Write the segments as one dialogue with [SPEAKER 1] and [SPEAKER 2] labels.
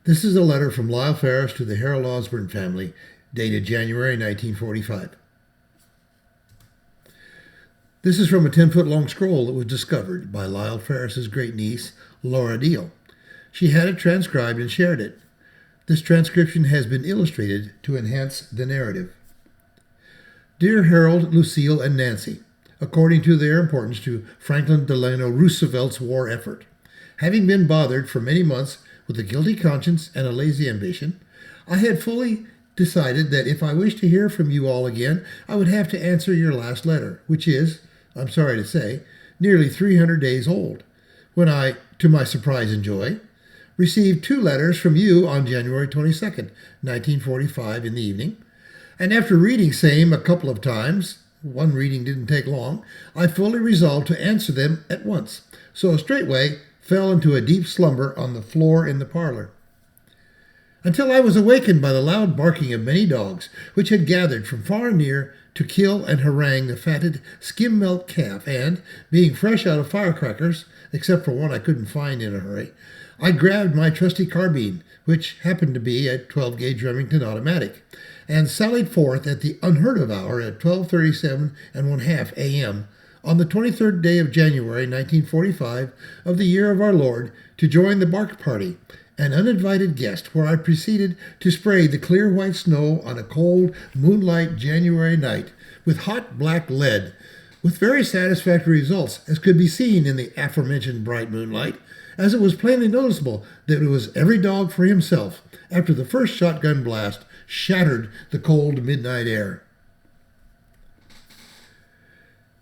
[SPEAKER 1] This is a letter from Lyle Ferris to the Harold Osborne family, dated January 1945. This is from a 10-foot-long scroll that was discovered by Lyle Ferris's great-niece, Laura Deal. She had it transcribed and shared it. This transcription has been illustrated to enhance the narrative. Dear Harold, Lucille, and Nancy, according to their importance to Franklin Delano Roosevelt's war effort, having been bothered for many months with a guilty conscience and a lazy ambition, I had fully decided that if I wished to hear from you all again, I would have to answer your last letter, which is, I'm sorry to say, nearly 300 days old, when I, to my surprise and joy, received 2 letters from you on January 22nd, 1945 in the evening, and after reading same a couple of times, one reading didn't take long, I fully resolved to answer them at once, so straightway fell into a deep slumber on the floor in the parlor, until I was awakened by the loud barking of many dogs, which had gathered from far and near to kill and harangue the fatted skim-milk calf, and, being fresh out of firecrackers, except for one I couldn't find in a hurry, I grabbed my trusty carbine, which happened to be a 12-gauge Remington automatic, and sallied forth at the unheard-of hour at 12:37 1/2 a.m. on the 23rd day of January 1945 of the year of our Lord to join the bark party, an uninvited guest, where I proceeded to spray the clear white snow on a cold moonlight January night with hot black lead, with very satisfactory results, as could be seen in the aforementioned bright moonlight, as it was plainly noticeable that it was every dog for himself after the first shotgun blast shattered the cold midnight air.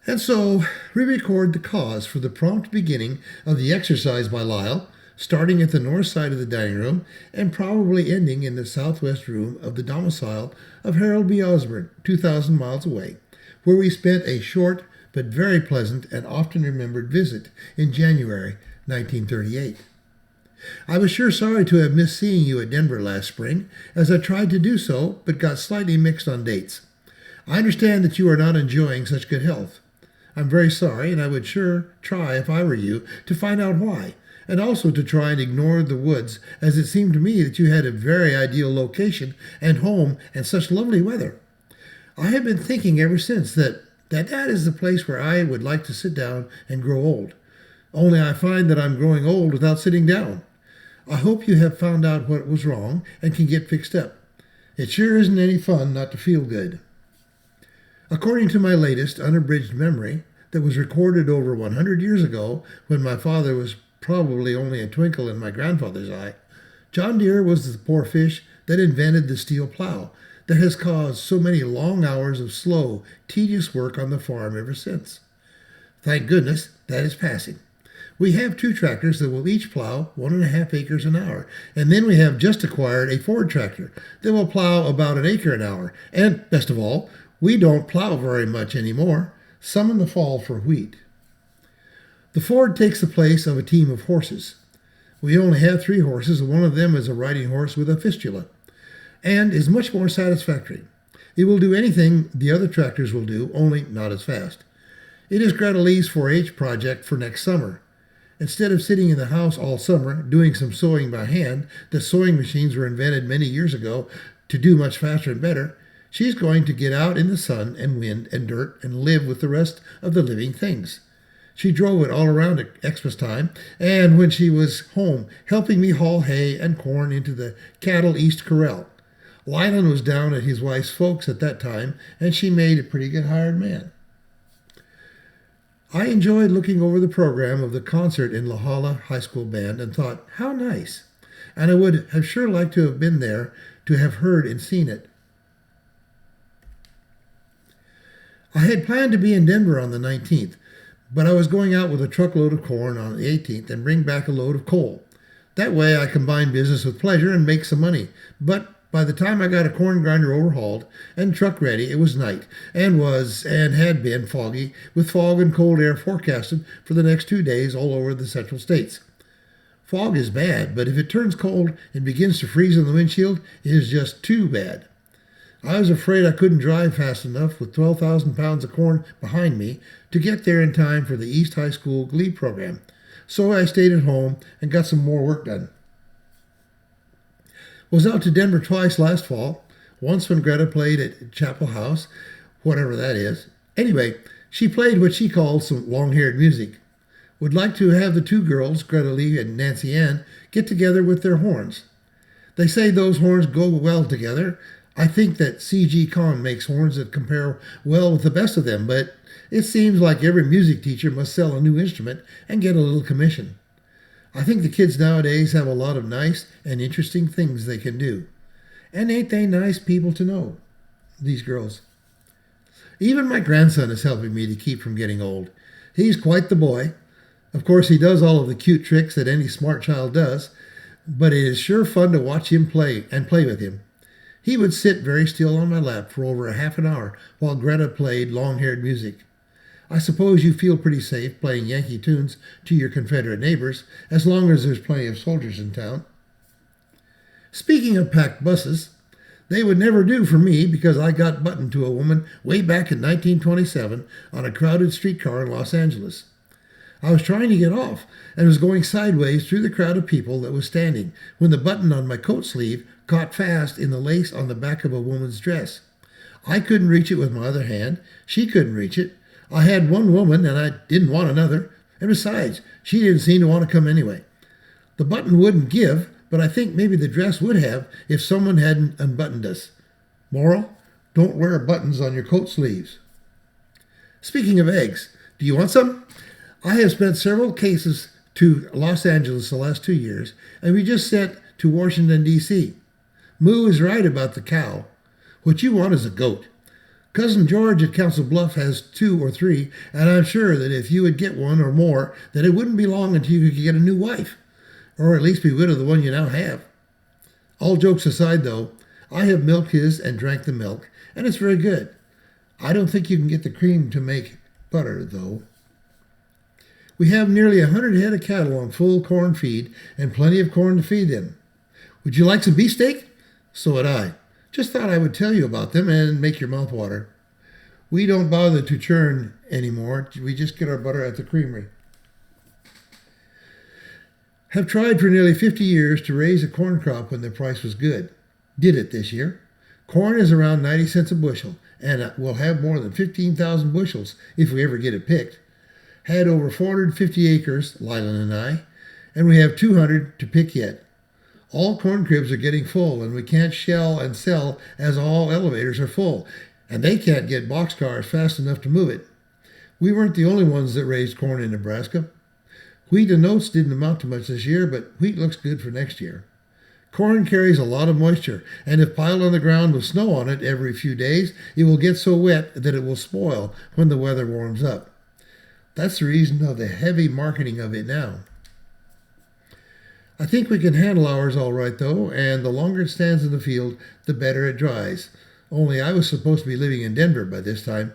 [SPEAKER 1] And so we record the cause for the prompt beginning of the exercise by Lyle, starting at the north side of the dining room and probably ending in the southwest room of the domicile of Harold B. Osborne, 2,000 miles away, where we spent a short but very pleasant and often remembered visit in January 1938. I was sure sorry to have missed seeing you at Denver last spring, as I tried to do so, but got slightly mixed on dates. I understand that you are not enjoying such good health. I'm very sorry, and I would sure try, if I were you, to find out why, and also to try and ignore the woods, as it seemed to me that you had a very ideal location and home and such lovely weather. I have been thinking ever since that is the place where I would like to sit down and grow old. Only I find that I'm growing old without sitting down. I hope you have found out what was wrong and can get fixed up. It sure isn't any fun not to feel good. According to my latest unabridged memory that was recorded over 100 years ago, when my father was probably only a twinkle in my grandfather's eye, John Deere was the poor fish that invented the steel plow that has caused so many long hours of slow, tedious work on the farm ever since. Thank goodness that is passing. We have 2 tractors that will each plow 1.5 acres an hour, and then we have just acquired a Ford tractor that will plow about 1 acre an hour, and, best of all, we don't plow very much anymore, some in the fall for wheat. The Ford takes the place of a team of horses. We only have 3 horses, and one of them is a riding horse with a fistula, and is much more satisfactory. It will do anything the other tractors will do, only not as fast. It is Greta Lee's 4-H project for next summer. Instead of sitting in the house all summer doing some sewing by hand, the sewing machines were invented many years ago to do much faster and better, she's going to get out in the sun and wind and dirt and live with the rest of the living things. She drove it all around at Xmas time, and when she was home, helping me haul hay and corn into the cattle east corral. Lylan was down at his wife's folks at that time, and she made a pretty good hired man. I enjoyed looking over the program of the concert in La Jolla High School Band and thought, how nice. And I would have sure liked to have been there to have heard and seen it. I had planned to be in Denver on the 19th, but I was going out with a truckload of corn on the 18th and bring back a load of coal. That way I combined business with pleasure and make some money. But by the time I got a corn grinder overhauled and truck ready, it was night, and had been foggy, with fog and cold air forecasted for the next 2 days all over the central states. Fog is bad, but if it turns cold and begins to freeze on the windshield, it is just too bad. I was afraid I couldn't drive fast enough with 12,000 pounds of corn behind me to get there in time for the East High School Glee program, so I stayed at home and got some more work done. Was out to Denver twice last fall. Once when Greta played at Chapel House, whatever that is. Anyway, she played what she called some long-haired music. Would like to have the two girls, Greta Lee and Nancy Ann, get together with their horns. They say those horns go well together. I think that C.G. Kahn makes horns that compare well with the best of them, but it seems like every music teacher must sell a new instrument and get a little commission. I think the kids nowadays have a lot of nice and interesting things they can do. And ain't they nice people to know, these girls? Even my grandson is helping me to keep from getting old. He's quite the boy. Of course, he does all of the cute tricks that any smart child does, but it is sure fun to watch him play and play with him. He would sit very still on my lap for over a half an hour while Greta played long-haired music. I suppose you feel pretty safe playing Yankee tunes to your Confederate neighbors, as long as there's plenty of soldiers in town. Speaking of packed buses, they would never do for me because I got buttoned to a woman way back in 1927 on a crowded streetcar in Los Angeles. I was trying to get off and was going sideways through the crowd of people that was standing when the button on my coat sleeve caught fast in the lace on the back of a woman's dress. I couldn't reach it with my other hand. She couldn't reach it. I had one woman and I didn't want another. And besides, she didn't seem to want to come anyway. The button wouldn't give, but I think maybe the dress would have if someone hadn't unbuttoned us. Moral, don't wear buttons on your coat sleeves. Speaking of eggs, do you want some? I have spent several cases to Los Angeles the last 2 years, and we just sent to Washington, D.C. Moo is right about the cow. What you want is a goat. Cousin George at Council Bluff has 2 or 3, and I'm sure that if you would get one or more, that it wouldn't be long until you could get a new wife, or at least be rid of the one you now have. All jokes aside, though, I have milked his and drank the milk, and it's very good. I don't think you can get the cream to make butter, though. We have nearly 100 head of cattle on full corn feed and plenty of corn to feed them. Would you like some beefsteak? So would I. Just thought I would tell you about them and make your mouth water. We don't bother to churn anymore. We just get our butter at the creamery. Have tried for nearly 50 years to raise a corn crop when the price was good. Did it this year. Corn is around 90 cents a bushel, and we'll have more than 15,000 bushels if we ever get it picked. Had over 450 acres, Lylan and I, and we have 200 to pick yet. All corn cribs are getting full, and we can't shell and sell as all elevators are full, and they can't get boxcars fast enough to move it. We weren't the only ones that raised corn in Nebraska. Wheat and oats didn't amount to much this year, but wheat looks good for next year. Corn carries a lot of moisture, and if piled on the ground with snow on it every few days, it will get so wet that it will spoil when the weather warms up. That's the reason of the heavy marketing of it now. I think we can handle ours all right, though, and the longer it stands in the field, the better it dries. Only I was supposed to be living in Denver by this time.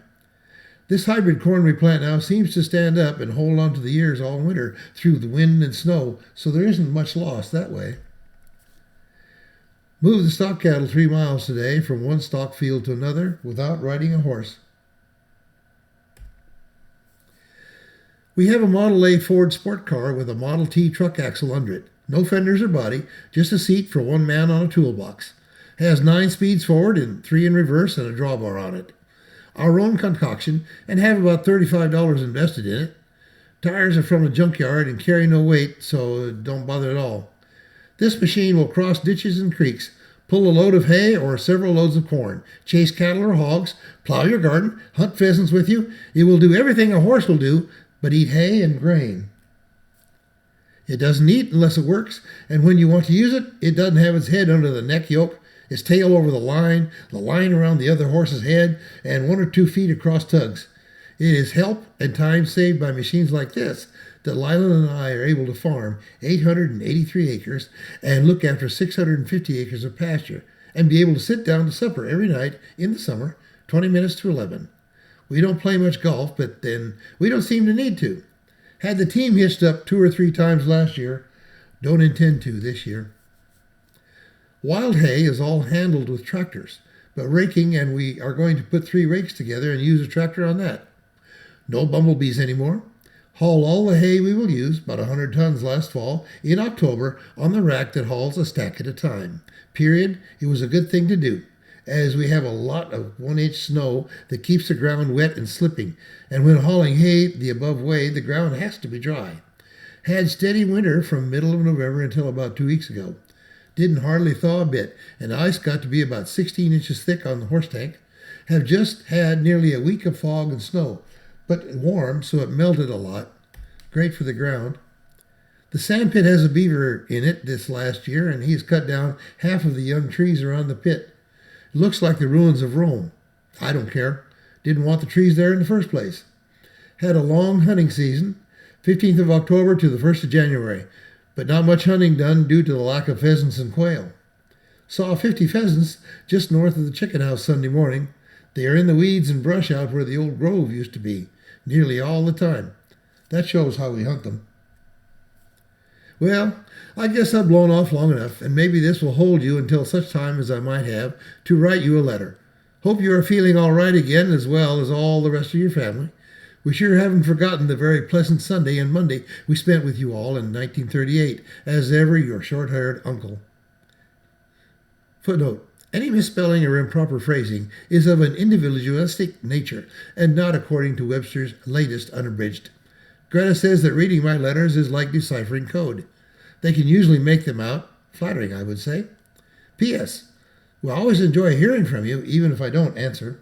[SPEAKER 1] This hybrid corn we plant now seems to stand up and hold on to the ears all winter through the wind and snow, so there isn't much loss that way. Moved the stock cattle 3 miles today from one stock field to another without riding a horse. We have a Model A Ford sport car with a Model T truck axle under it. No fenders or body, just a seat for one man on a toolbox. Has 9 speeds forward and 3 in reverse and a drawbar on it. Our own concoction, and have about $35 invested in it. Tires are from a junkyard and carry no weight, so don't bother at all. This machine will cross ditches and creeks, pull a load of hay or several loads of corn, chase cattle or hogs, plow your garden, hunt pheasants with you. It will do everything a horse will do, but eat hay and grain. It doesn't eat unless it works, and when you want to use it, it doesn't have its head under the neck yoke, its tail over the line around the other horse's head, and 1 or 2 feet across tugs. It is help and time saved by machines like this that Lylan and I are able to farm 883 acres and look after 650 acres of pasture, and be able to sit down to supper every night in the summer, 20 minutes to 11. We don't play much golf, but then we don't seem to need to. Had the team hitched up 2 or 3 times last year. Don't intend to this year. Wild hay is all handled with tractors, but raking, and we are going to put 3 rakes together and use a tractor on that. No bumblebees anymore. Haul all the hay we will use, about 100 tons last fall, in October on the rack that hauls a stack at a time. Period. It was a good thing to do, as we have a lot of 1-inch snow that keeps the ground wet and slipping, and when hauling hay the above way, the ground has to be dry. Had steady winter from middle of November until about 2 weeks ago. Didn't hardly thaw a bit, and ice got to be about 16 inches thick on the horse tank. Have just had nearly a week of fog and snow, but warm, so it melted a lot. Great for the ground. The sand pit has a beaver in it this last year, and he's cut down half of the young trees around the pit. It looks like the ruins of Rome. I don't care. Didn't want the trees there in the first place. Had a long hunting season, 15th of October to the 1st of January, but not much hunting done due to the lack of pheasants and quail. Saw 50 pheasants just north of the chicken house Sunday morning. They are in the weeds and brush out where the old grove used to be, nearly all the time. That shows how we hunt them. Well, I guess I've blown off long enough, and maybe this will hold you until such time as I might have to write you a letter. Hope you are feeling all right again, as well as all the rest of your family. We sure haven't forgotten the very pleasant Sunday and Monday we spent with you all in 1938, as ever, your short-haired uncle. Footnote. Any misspelling or improper phrasing is of an individualistic nature and not according to Webster's latest unabridged. Greta says that reading my letters is like deciphering code. They can usually make them out. Flattering, I would say. P.S. We always enjoy hearing from you, even if I don't answer.